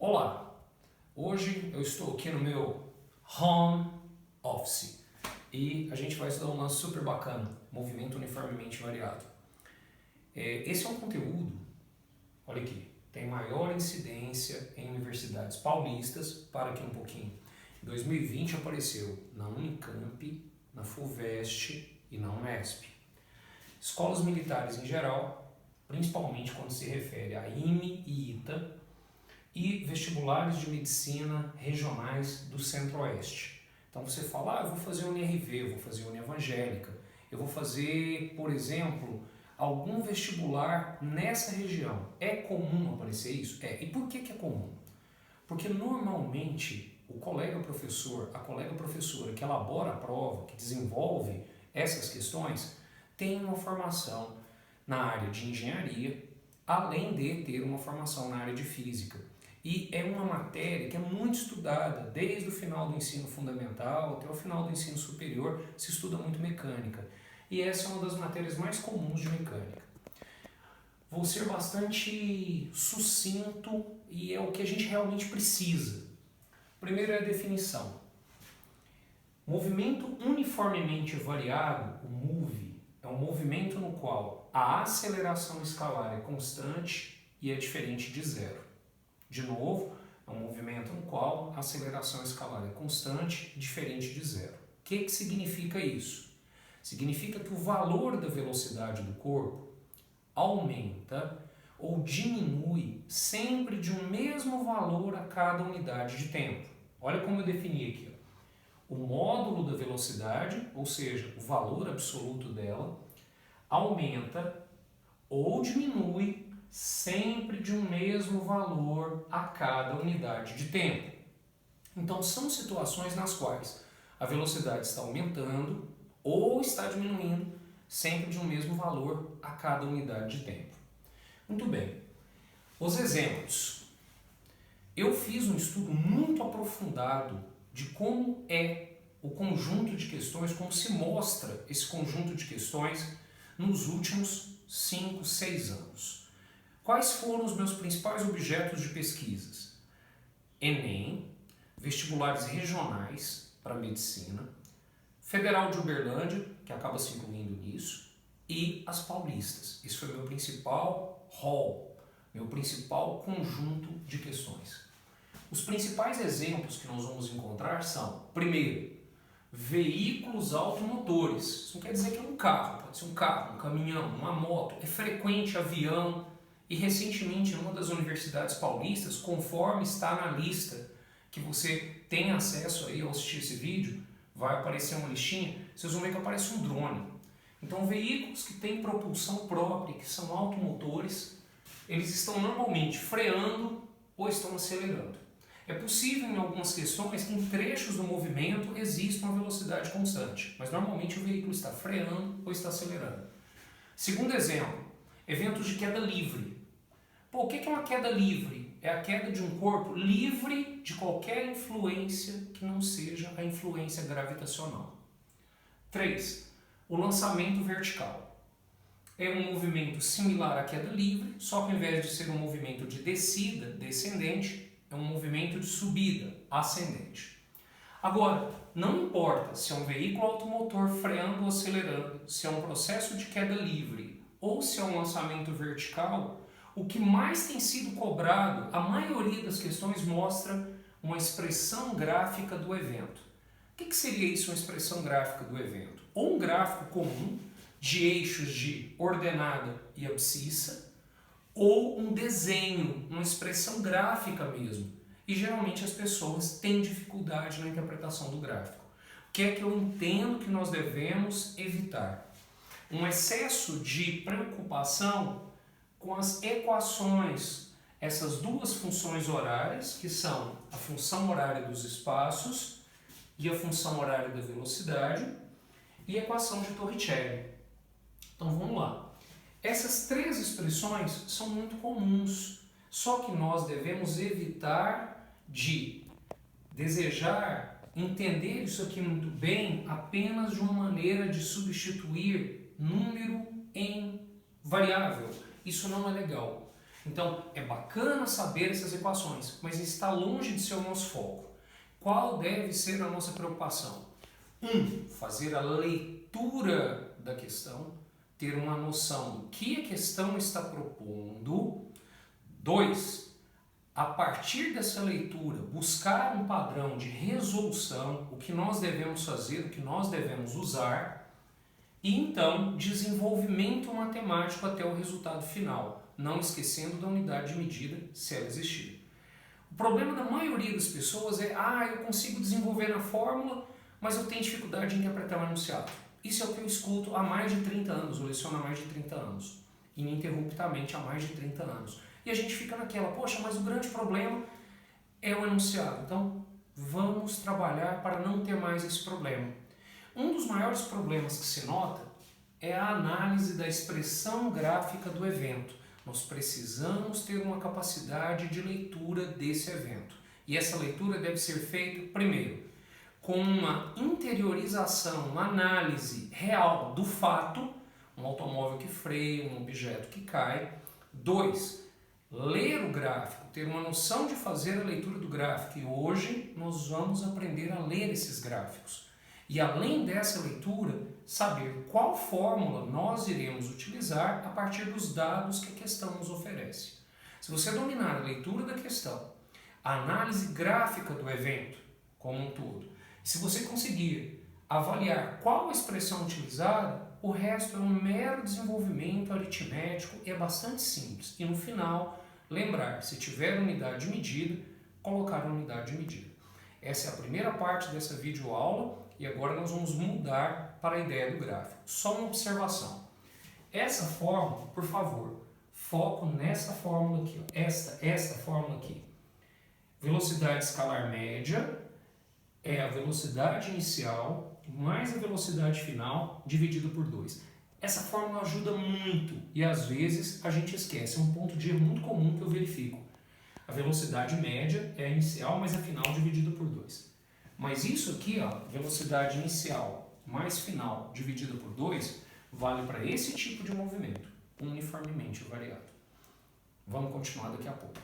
Olá, hoje eu estou aqui no meu home office e a gente vai estudar um lance super bacana, movimento uniformemente variado. Esse é um conteúdo, olha aqui, tem maior incidência em universidades paulistas, para aqui um pouquinho. Em 2020 apareceu na Unicamp, na FUVEST e na Unesp. Escolas militares em geral, principalmente quando se refere a IME e ITA, e vestibulares de medicina regionais do Centro-Oeste. Então você fala, eu vou fazer UniRV, eu vou fazer Unievangélica, eu vou fazer, por exemplo, algum vestibular nessa região. É comum aparecer isso? É. E por que é comum? Porque normalmente o colega professor, a colega professora que elabora a prova, que desenvolve essas questões, tem uma formação na área de engenharia, além de ter uma formação na área de física. E é uma matéria que é muito estudada, desde o final do ensino fundamental até o final do ensino superior, se estuda muito mecânica. E essa é uma das matérias mais comuns de mecânica. Vou ser bastante sucinto e é o que a gente realmente precisa. Primeiro é a definição. Movimento uniformemente variado, o MUV, é um movimento no qual a aceleração escalar é constante e é diferente de zero. De novo, é um movimento no qual a aceleração escalar é constante, diferente de zero. O que significa isso? Significa que o valor da velocidade do corpo aumenta ou diminui sempre de um mesmo valor a cada unidade de tempo. Olha como eu defini aqui. O módulo da velocidade, ou seja, o valor absoluto dela, aumenta ou diminui sempre de um mesmo valor a cada unidade de tempo. Então são situações nas quais a velocidade está aumentando ou está diminuindo sempre de um mesmo valor a cada unidade de tempo. Muito bem. Os exemplos. Eu fiz um estudo muito aprofundado de como é o conjunto de questões, como se mostra esse conjunto de questões nos últimos 5, 6 anos. Quais foram os meus principais objetos de pesquisas? Enem, vestibulares regionais para medicina, Federal de Uberlândia, que acaba se incluindo nisso, e as paulistas. Esse foi o meu principal rol, meu principal conjunto de questões. Os principais exemplos que nós vamos encontrar são, primeiro, veículos automotores. Isso não quer dizer que é um carro, pode ser um carro, um caminhão, uma moto, é frequente avião. E recentemente, em uma das universidades paulistas, conforme está na lista que você tem acesso aí ao assistir esse vídeo, vai aparecer uma listinha, vocês vão ver que aparece um drone. Então, veículos que têm propulsão própria, que são automotores, eles estão normalmente freando ou estão acelerando. É possível em algumas questões que em trechos do movimento exista uma velocidade constante, mas normalmente o veículo está freando ou está acelerando. Segundo exemplo, eventos de queda livre. O que é uma queda livre? É a queda de um corpo livre de qualquer influência que não seja a influência gravitacional. 3. O lançamento vertical. É um movimento similar à queda livre, só que ao invés de ser um movimento de descida, descendente, é um movimento de subida, ascendente. Agora, não importa se é um veículo automotor freando ou acelerando, se é um processo de queda livre ou se é um lançamento vertical, o que mais tem sido cobrado, a maioria das questões mostra uma expressão gráfica do evento. O que seria isso, uma expressão gráfica do evento? Ou um gráfico comum de eixos de ordenada e abscissa, ou um desenho, uma expressão gráfica mesmo. E geralmente as pessoas têm dificuldade na interpretação do gráfico. O que é que eu entendo que nós devemos evitar? Um excesso de preocupação com as equações, essas duas funções horárias, que são a função horária dos espaços e a função horária da velocidade, e a equação de Torricelli. Então vamos lá. Essas três expressões são muito comuns, só que nós devemos evitar de desejar entender isso aqui muito bem apenas de uma maneira de substituir número em variável. Isso não é legal. Então, é bacana saber essas equações, mas está longe de ser o nosso foco. Qual deve ser a nossa preocupação? 1. Fazer a leitura da questão, ter uma noção do que a questão está propondo. 2. A partir dessa leitura, buscar um padrão de resolução, o que nós devemos fazer, o que nós devemos usar, e então desenvolvimento matemático até o resultado final, não esquecendo da unidade de medida, se ela existir. O problema da maioria das pessoas é: eu consigo desenvolver na fórmula, mas eu tenho dificuldade em interpretar o enunciado. Isso é o que eu escuto há mais de 30 anos, eu leciono há mais de 30 anos, ininterruptamente há mais de 30 anos. E a gente fica naquela: poxa, mas o grande problema é o enunciado. Então, vamos trabalhar para não ter mais esse problema. Um dos maiores problemas que se nota é a análise da expressão gráfica do evento. Nós precisamos ter uma capacidade de leitura desse evento. E essa leitura deve ser feita, primeiro, com uma interiorização, uma análise real do fato, um automóvel que freia, um objeto que cai. 2. Ler o gráfico, ter uma noção de fazer a leitura do gráfico. E hoje nós vamos aprender a ler esses gráficos. E além dessa leitura, saber qual fórmula nós iremos utilizar a partir dos dados que a questão nos oferece. Se você dominar a leitura da questão, a análise gráfica do evento como um todo, se você conseguir avaliar qual a expressão utilizada, o resto é um mero desenvolvimento aritmético e é bastante simples. E no final, lembrar, se tiver unidade de medida, colocar a unidade de medida. Essa é a primeira parte dessa videoaula e agora nós vamos mudar para a ideia do gráfico. Só uma observação. Essa fórmula, por favor, foco nessa fórmula aqui. Esta fórmula aqui. Velocidade escalar média é a velocidade inicial mais a velocidade final dividido por 2. Essa fórmula ajuda muito e às vezes a gente esquece. É um ponto de erro muito comum que eu verifico. A velocidade média é a inicial mais a final dividido por 2. Mas isso aqui, velocidade inicial mais final dividido por 2, vale para esse tipo de movimento, uniformemente variado. Vamos continuar daqui a pouco.